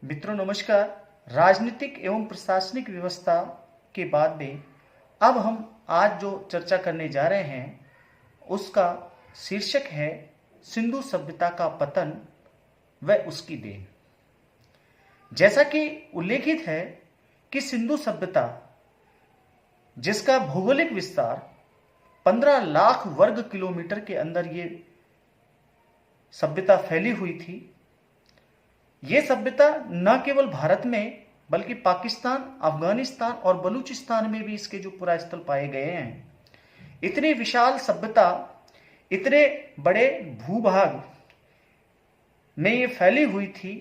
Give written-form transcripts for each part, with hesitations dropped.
मित्रों नमस्कार। राजनीतिक एवं प्रशासनिक व्यवस्था के बाद में अब हम आज जो चर्चा करने जा रहे हैं उसका शीर्षक है सिंधु सभ्यता का पतन व उसकी देन। जैसा कि उल्लेखित है कि सिंधु सभ्यता जिसका भौगोलिक विस्तार 15 लाख वर्ग किलोमीटर के अंदर ये सभ्यता फैली हुई थी। ये सभ्यता न केवल भारत में बल्कि पाकिस्तान, अफगानिस्तान और बलूचिस्तान में भी इसके जो पुरास्थल पाए गए हैं। इतनी विशाल सभ्यता इतने बड़े भूभाग में ये फैली हुई थी।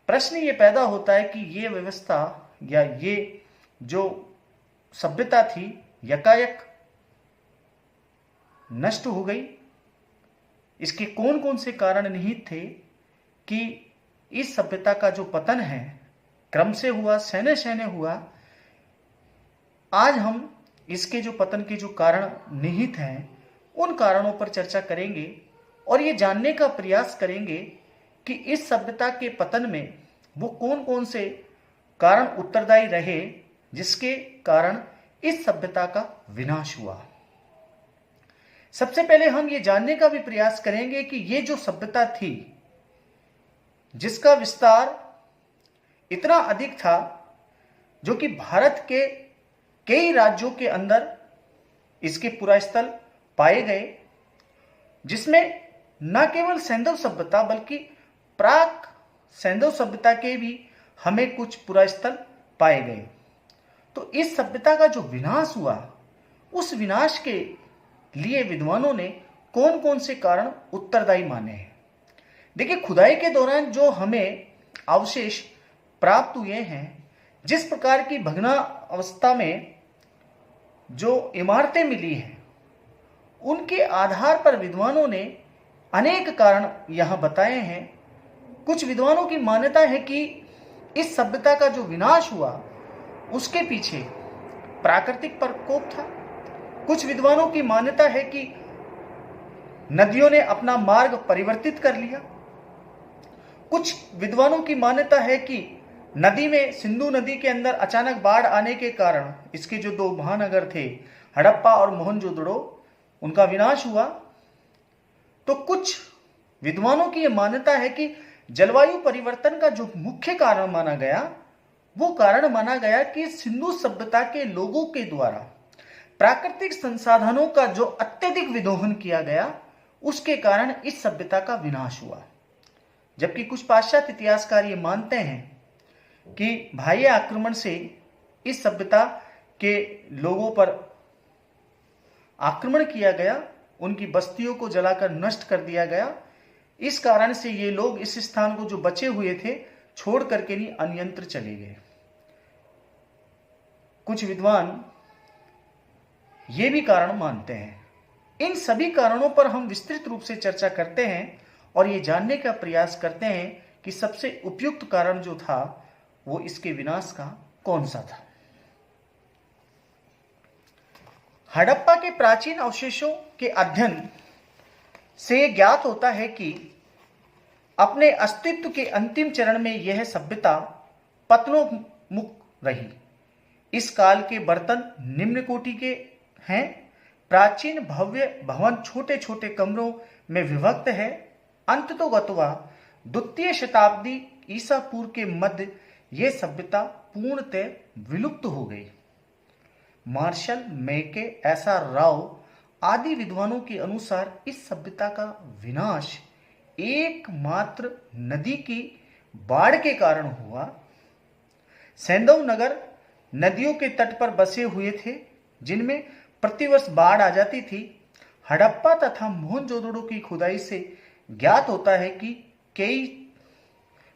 प्रश्न ये पैदा होता है कि ये व्यवस्था या ये जो सभ्यता थी यकायक नष्ट हो गई। इसके कौन कौन से कारण निहित थे कि इस सभ्यता का जो पतन है क्रम से हुआ, सहने सहने हुआ। आज हम इसके जो पतन के जो कारण निहित हैं उन कारणों पर चर्चा करेंगे और ये जानने का प्रयास करेंगे कि इस सभ्यता के पतन में वो कौन कौन से कारण उत्तरदायी रहे जिसके कारण इस सभ्यता का विनाश हुआ। सबसे पहले हम ये जानने का भी प्रयास करेंगे कि ये जो सभ्यता थी जिसका विस्तार इतना अधिक था जो कि भारत के कई राज्यों के अंदर इसके पुरास्थल पाए गए, जिसमें न केवल सैंधव सभ्यता बल्कि प्राक सैंधव सभ्यता के भी हमें कुछ पुरास्थल पाए गए। तो इस सभ्यता का जो विनाश हुआ उस विनाश के लिए विद्वानों ने कौन कौन से कारण उत्तरदायी माने हैं। देखिए, खुदाई के दौरान जो हमें अवशेष प्राप्त हुए हैं, जिस प्रकार की भग्ना अवस्था में जो इमारतें मिली हैं, उनके आधार पर विद्वानों ने अनेक कारण यहां बताए हैं। कुछ विद्वानों की मान्यता है कि इस सभ्यता का जो विनाश हुआ उसके पीछे प्राकृतिक प्रकोप था। कुछ विद्वानों की मान्यता है कि नदियों ने अपना मार्ग परिवर्तित कर लिया। कुछ विद्वानों की मान्यता है कि नदी में, सिंधु नदी के अंदर अचानक बाढ़ आने के कारण इसके जो दो महानगर थे हड़प्पा और मोहनजोदड़ो, उनका विनाश हुआ। तो कुछ विद्वानों की यह मान्यता है कि जलवायु परिवर्तन का जो मुख्य कारण माना गया वो कारण माना गया कि सिंधु सभ्यता के लोगों के द्वारा प्राकृतिक संसाधनों का जो अत्यधिक विदोहन किया गया उसके कारण इस सभ्यता का विनाश हुआ। जबकि कुछ पाश्चात्य इतिहासकार ये मानते हैं कि बाह्य आक्रमण से इस सभ्यता के लोगों पर आक्रमण किया गया, उनकी बस्तियों को जलाकर नष्ट कर दिया गया। इस कारण से ये लोग इस स्थान को जो बचे हुए थे छोड़ करके नहीं अन्यंत्र चले गए। कुछ विद्वान ये भी कारण मानते हैं। इन सभी कारणों पर हम विस्तृत रूप से चर्चा करते हैं और ये जानने का प्रयास करते हैं कि सबसे उपयुक्त कारण जो था वो इसके विनाश का कौन सा था। हड़प्पा के प्राचीन अवशेषों के अध्ययन से ज्ञात होता है कि अपने अस्तित्व के अंतिम चरण में यह सभ्यता पतनोन्मुख रही। इस काल के बर्तन निम्न कोटि के हैं। प्राचीन भव्य भवन छोटे छोटे कमरों में विभक्त है। अंततोगत्वा द्वितीय शताब्दी ईसा पूर्व के मध्य यह सभ्यता पूर्णतः विलुप्त हो गई। मार्शल मैके, एस आर राव आदि विद्वानों के अनुसार इस सभ्यता का विनाश एकमात्र नदी की बाढ़ के कारण हुआ। सैंधव नगर नदियों के तट पर बसे हुए थे जिनमें प्रतिवर्ष बाढ़ आ जाती थी। हड़प्पा तथा मोहनजोदड़ो की खुदाई से ज्ञात होता है कि कई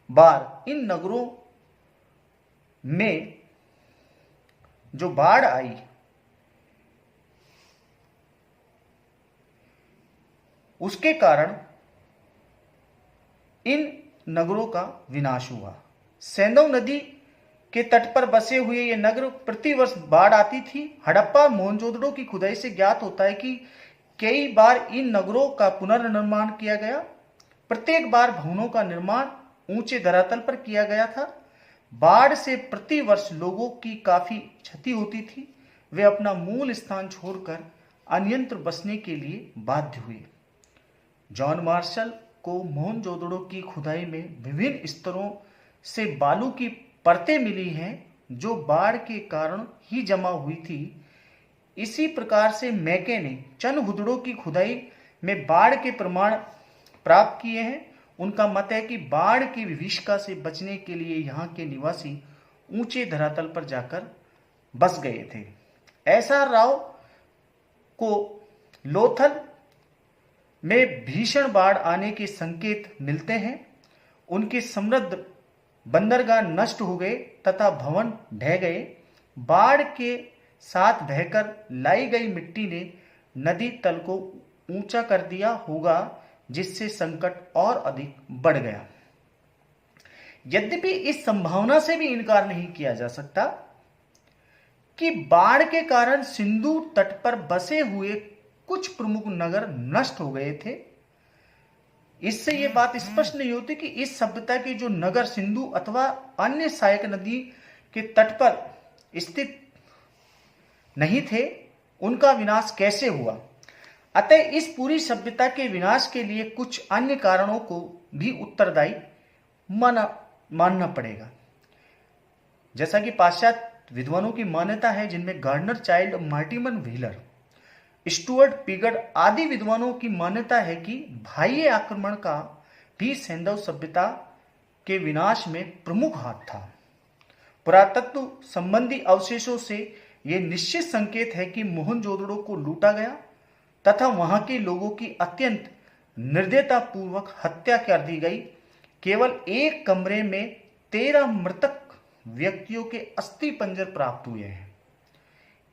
बार इन नगरों में जो बाढ़ आई उसके कारण इन नगरों का विनाश हुआ। सैंधव नदी के तट पर बसे हुए ये नगर प्रतिवर्ष बाढ़ आती थी। हड़प्पा मोहनजोदड़ो की खुदाई से ज्ञात होता है कि कई बार इन नगरों का पुनर्निर्माण किया गया। प्रत्येक बार भवनों का निर्माण ऊंचे धरातल पर किया गया था। बाढ़ से प्रतिवर्ष लोगों की काफी क्षति होती थी। वे अपना मूल स्थान छोड़कर अन्यत्र बसने के लिए बाध्य हुए। जॉन मार्शल को मोहनजोदड़ो की खुदाई में विभिन्न स्तरों से बालू की परतें मिली हैं जो बाढ़ के कारण ही जमा हुई थी। इसी प्रकार से मैके ने चनहुदड़ो की खुदाई में बाढ़ के प्रमाण प्राप्त किए हैं। उनका मत है कि बाढ़ की विभीषिका से बचने के लिए यहाँ के निवासी ऊंचे धरातल पर जाकर बस गए थे। ऐसा राव को लोथल में भीषण बाढ़ आने के संकेत मिलते हैं। उनके समृद्ध बंदरगाह नष्ट हो गए तथा भवन ढह गए। बाढ़ के साथ बहकर लाई गई मिट्टी ने नदी तल को ऊंचा कर दिया होगा, जिससे संकट और अधिक बढ़ गया। यद्यपि इस संभावना से भी इनकार नहीं किया जा सकता कि बाढ़ के कारण सिंधु तट पर बसे हुए कुछ प्रमुख नगर नष्ट हो गए थे। इससे यह बात स्पष्ट नहीं होती कि इस सभ्यता के जो नगर सिंधु अथवा अन्य सहायक नदी के तट पर स्थित नहीं थे, उनका विनाश कैसे हुआ। अतः इस पूरी सभ्यता के विनाश के लिए कुछ अन्य कारणों को भी उत्तरदायी मानना पड़ेगा, जैसा कि पाश्चात्य विद्वानों की मान्यता है, जिनमें गार्डनर चाइल्ड, मार्टिमन व्हीलर, स्टुअर्ट पिगड आदि विद्वानों की मान्यता है कि बाह्य आक्रमण का भी सैंधव सभ्यता के विनाश में प्रमुख हाथ था। पुरातत्व संबंधी अवशेषों से यह निश्चित संकेत है कि मोहनजोदड़ो को लूटा गया तथा वहां के लोगों की अत्यंत निर्दयतापूर्वक हत्या कर दी गई। केवल एक कमरे में 13 मृतक व्यक्तियों के अस्थि पंजर प्राप्त हुए हैं।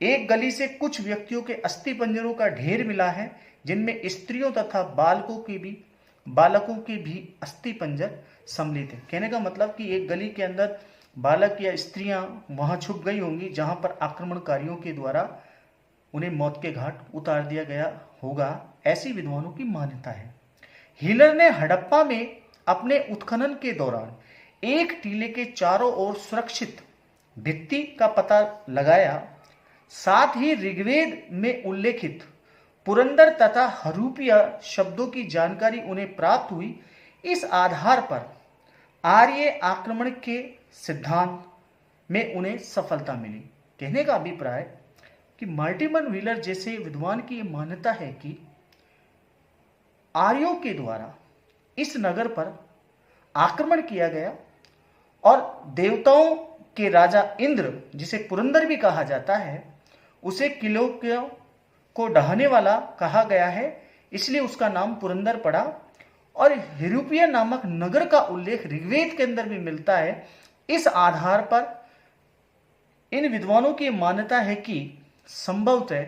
एक गली से कुछ व्यक्तियों के अस्थि पंजरों का ढेर मिला है, जिनमें स्त्रियों तथा बालकों के भी अस्थि पंजर सम्मिलित है। कहने का मतलब कि एक गली के अंदर बालक या स्त्रियां वहां छुप गई होंगी, जहां पर आक्रमणकारियों के द्वारा उन्हें मौत के घाट उतार दिया गया होगा, ऐसी विद्वानों की मान्यता है। हीलर ने हड़प्पा में अपने उत्खनन के दौरान एक टीले के चारों ओर सुरक्षित भित्ति का पता लगाया। साथ ही ऋग्वेद में उल्लेखित पुरंदर तथा हरूपिया शब्दों की जानकारी उन्हें प्राप्त हुई। इस आधार पर आर्य आक्रमण के सिद्धांत में उन्हें सफलता मिली। कहने का अभिप्राय कि मार्टिमन व्हीलर जैसे विद्वान की यह मान्यता है कि आर्यों के द्वारा इस नगर पर आक्रमण किया गया और देवताओं के राजा इंद्र, जिसे पुरंदर भी कहा जाता है, उसे किलों को ढहाने वाला कहा गया है, इसलिए उसका नाम पुरंदर पड़ा। और हरूपिया नामक नगर का उल्लेख ऋग्वेद के अंदर भी मिलता है। इस आधार पर इन विद्वानों की मान्यता है कि संभवतः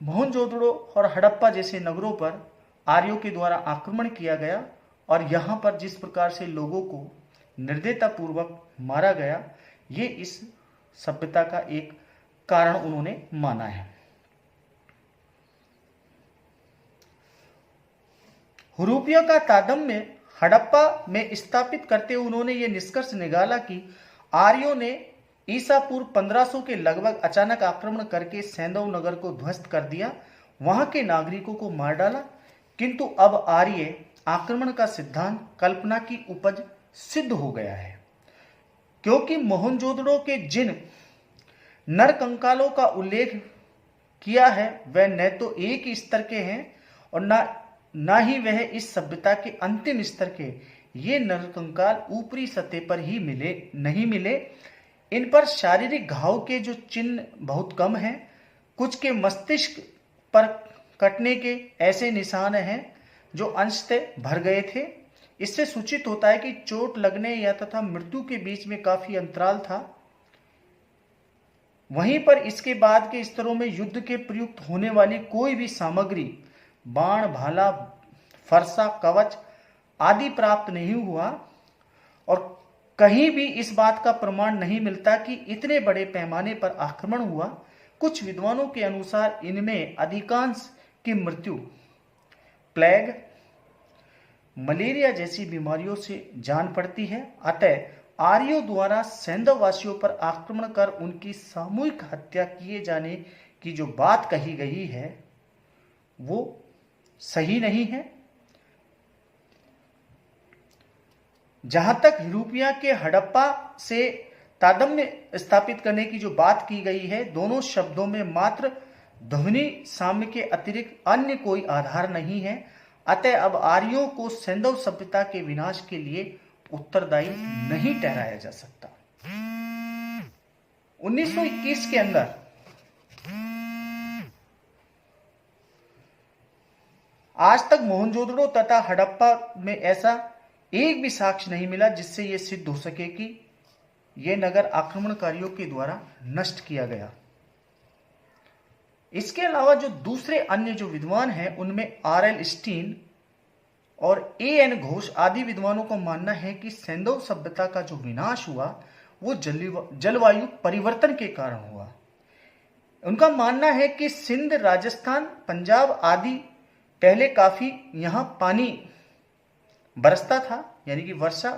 मोहनजोदड़ो और हड़प्पा जैसे नगरों पर आर्यों के द्वारा आक्रमण किया गया और यहां पर जिस प्रकार से लोगों को निर्दयतापूर्वक मारा गया, ये इस सभ्यता का एक कारण उन्होंने माना है। हरूपिया का तादम्य हड़प्पा में स्थापित करते हुए उन्होंने ये निष्कर्ष निकाला कि आर्यों ने ईसा पूर्व 1500 के लगभग अचानक आक्रमण करके सैंधव नगर को ध्वस्त कर दिया, वहां के नागरिकों को मार डाला। किंतु अब आर्य आक्रमण का सिद्धांत कल्पना की उपज सिद्ध हो गया है, क्योंकि मोहनजोदड़ो के जिन नरकंकालों का उल्लेख किया है वह न तो एक ही स्तर के हैं और न ही वह इस सभ्यता के अंतिम स्तर के। ये नरकंकाल ऊपरी सतह पर ही नहीं मिले। इन पर शारीरिक घाव के जो चिन्ह बहुत कम हैं। कुछ के मस्तिष्क पर कटने के ऐसे निशान हैं जो अंशतः भर गए थे। इससे सूचित होता है कि चोट लगने या तथा मृत्यु के बीच में काफी अंतराल था। वहीं पर इसके बाद के स्तरों में युद्ध के प्रयुक्त होने वाली कोई भी सामग्री, बाण, भाला, फरसा, कवच आदि प्राप्त नहीं हुआ और कहीं भी इस बात का प्रमाण नहीं मिलता कि इतने बड़े पैमाने पर आक्रमण हुआ। कुछ विद्वानों के अनुसार इनमें अधिकांश की मृत्यु प्लेग, मलेरिया जैसी बीमारियों से जान पड़ती है। अतः आर्यों द्वारा सैंधव वासियों पर आक्रमण कर उनकी सामूहिक हत्या किए जाने की जो बात कही गई है वो सही नहीं है। जहां तक यूरोपिया के हड़प्पा से तारतम्य स्थापित करने की जो बात की गई है, दोनों शब्दों में मात्र ध्वनि साम्य के अतिरिक्त अन्य कोई आधार नहीं है। अतः अब आर्यों को सैंधव सभ्यता के विनाश के लिए उत्तरदायी नहीं ठहराया जा सकता। 1921 के अंदर आज तक मोहनजोदड़ो तथा हड़प्पा में ऐसा एक भी साक्ष्य नहीं मिला जिससे यह सिद्ध हो सके कि यह नगर आक्रमणकारियों के द्वारा नष्ट किया गया। इसके अलावा जो दूसरे अन्य जो विद्वान हैं उनमें आर.एल. स्टीन और ए.एन. घोष आदि विद्वानों का मानना है कि सैंधव सभ्यता का जो विनाश हुआ वो जलवायु परिवर्तन के कारण हुआ। उनका मानना है कि सिंध, राजस्थान, पंजाब आदि पहले काफी यहां पानी बरसता था, यानी कि वर्षा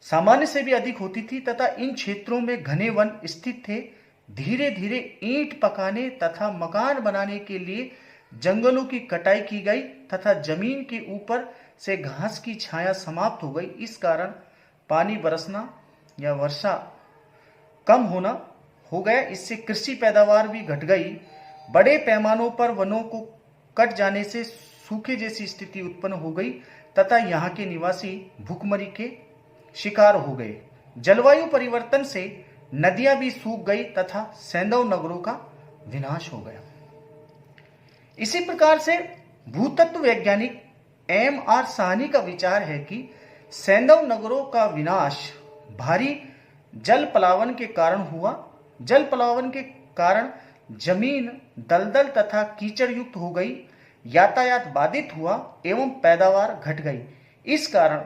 सामान्य से भी अधिक होती थी तथा इन क्षेत्रों में घने वन स्थित थे। धीरे धीरे ईंट पकाने तथा मकान बनाने के लिए जंगलों की कटाई की गई तथा जमीन के ऊपर से घास की छाया समाप्त हो गई। इस कारण पानी बरसना या वर्षा कम होना हो गया। इससे कृषि पैदावार भी घट गई। बड़े पैमानों पर वनों को कट जाने से सूखे जैसी स्थिति उत्पन्न हो गई तथा यहाँ के निवासी भूखमरी के शिकार हो गए। जलवायु परिवर्तन से नदियां भी सूख गई तथा सैंधव नगरों का विनाश हो गया। इसी प्रकार से भूतत्व वैज्ञानिक एम.आर. साहनी का विचार है कि सैंधव नगरों का विनाश भारी जल प्लावन के कारण हुआ। जल प्लावन के कारण जमीन दलदल तथा कीचड़ युक्त हो गई, यातायात बाधित हुआ एवं पैदावार घट गई। इस कारण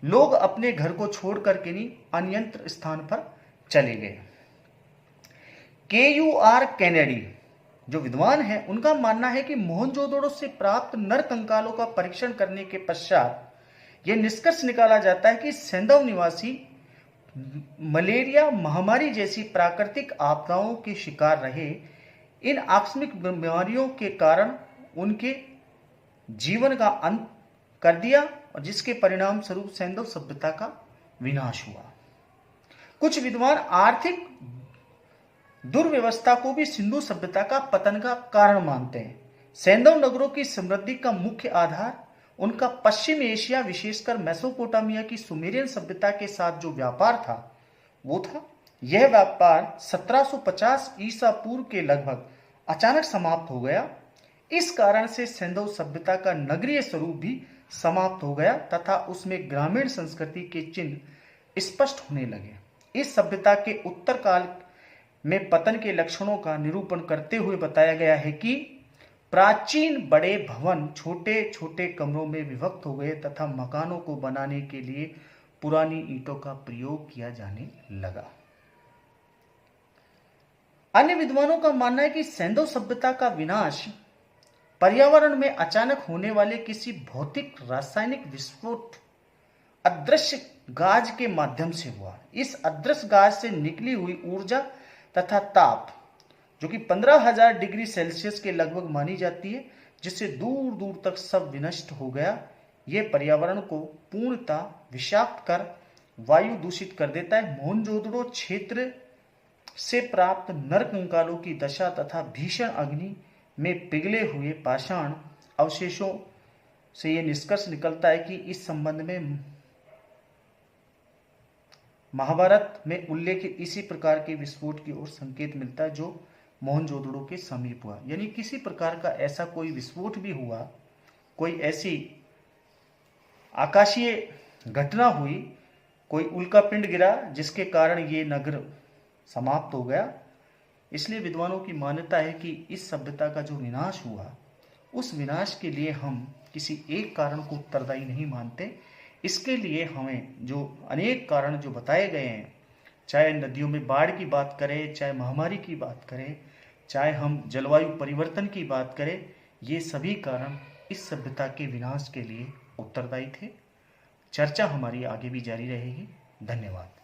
लोग अपने घर को छोड़ करके नहीं अन्यत्र स्थान पर चले गए। के.यू.आर. कैनेडी जो विद्वान हैं उनका मानना है कि मोहनजोदड़ो से प्राप्त नर कंकालों का परीक्षण करने के पश्चात यह निष्कर्ष निकाला जाता है कि सैंधव निवासी मलेरिया महामारी जैसी प्राकृतिक आपदाओं के शिकार रहे। इन आकस्मिक बीमारियों के कारण उनके जीवन का अंत कर दिया और जिसके परिणाम स्वरूप सैंधव सभ्यता का विनाश हुआ। कुछ विद्वान आर्थिक दुर्व्यवस्था को भी सिंधु सभ्यता का पतन का कारण मानते हैं। सैंधव नगरों की समृद्धि का मुख्य आधार उनका पश्चिम एशिया विशेषकर मेसोपोटामिया की सुमेरियन सभ्यता के साथ जो व्यापार था वो था। यह व्यापार 1750 ईसा पूर्व के लगभग अचानक समाप्त हो गया। इस कारण से सैंधव सभ्यता का नगरीय स्वरूप भी समाप्त हो गया तथा उसमें ग्रामीण संस्कृति के चिन्ह स्पष्ट होने लगे। इस सभ्यता के उत्तर काल में पतन के लक्षणों का निरूपण करते हुए बताया गया है कि प्राचीन बड़े भवन छोटे छोटे कमरों में विभक्त हो गए तथा मकानों को बनाने के लिए पुरानी ईंटों का प्रयोग किया जाने लगा। अन्य विद्वानों का मानना है कि सैंधव सभ्यता का विनाश पर्यावरण में अचानक होने वाले किसी भौतिक रासायनिक विस्फोट अदृश्य गाज के माध्यम से हुआ। इस अदृश्य गाज से निकली हुई ऊर्जा तथा ताप जो कि 15,000 डिग्री सेल्सियस के लगभग मानी जाती है, जिससे दूर दूर तक सब विनष्ट हो गया। यह पर्यावरण को पूर्णतः विषाक्त कर वायु दूषित कर देता है। मोहनजोदड़ो क्षेत्र से प्राप्त नर कंकालों की दशा तथा भीषण अग्नि में पिघले हुए पाषाण अवशेषों से यह निष्कर्ष निकलता है कि इस संबंध में महाभारत में उल्लेखित इसी प्रकार के विस्फोट की ओर संकेत मिलता है जो मोहनजोदड़ो के समीप हुआ। यानी किसी प्रकार का ऐसा कोई विस्फोट भी हुआ, कोई ऐसी आकाशीय घटना हुई, कोई उल्कापिंड गिरा जिसके कारण ये नगर समाप्त हो गया। इसलिए विद्वानों की मान्यता है कि इस सभ्यता का जो विनाश हुआ उस विनाश के लिए हम किसी एक कारण को उत्तरदायी नहीं मानते। इसके लिए हमें जो अनेक कारण जो बताए गए हैं, चाहे नदियों में बाढ़ की बात करें, चाहे महामारी की बात करें, चाहे हम जलवायु परिवर्तन की बात करें, ये सभी कारण इस सभ्यता के विनाश के लिए उत्तरदायी थे। चर्चा हमारी आगे भी जारी रहेगी। धन्यवाद।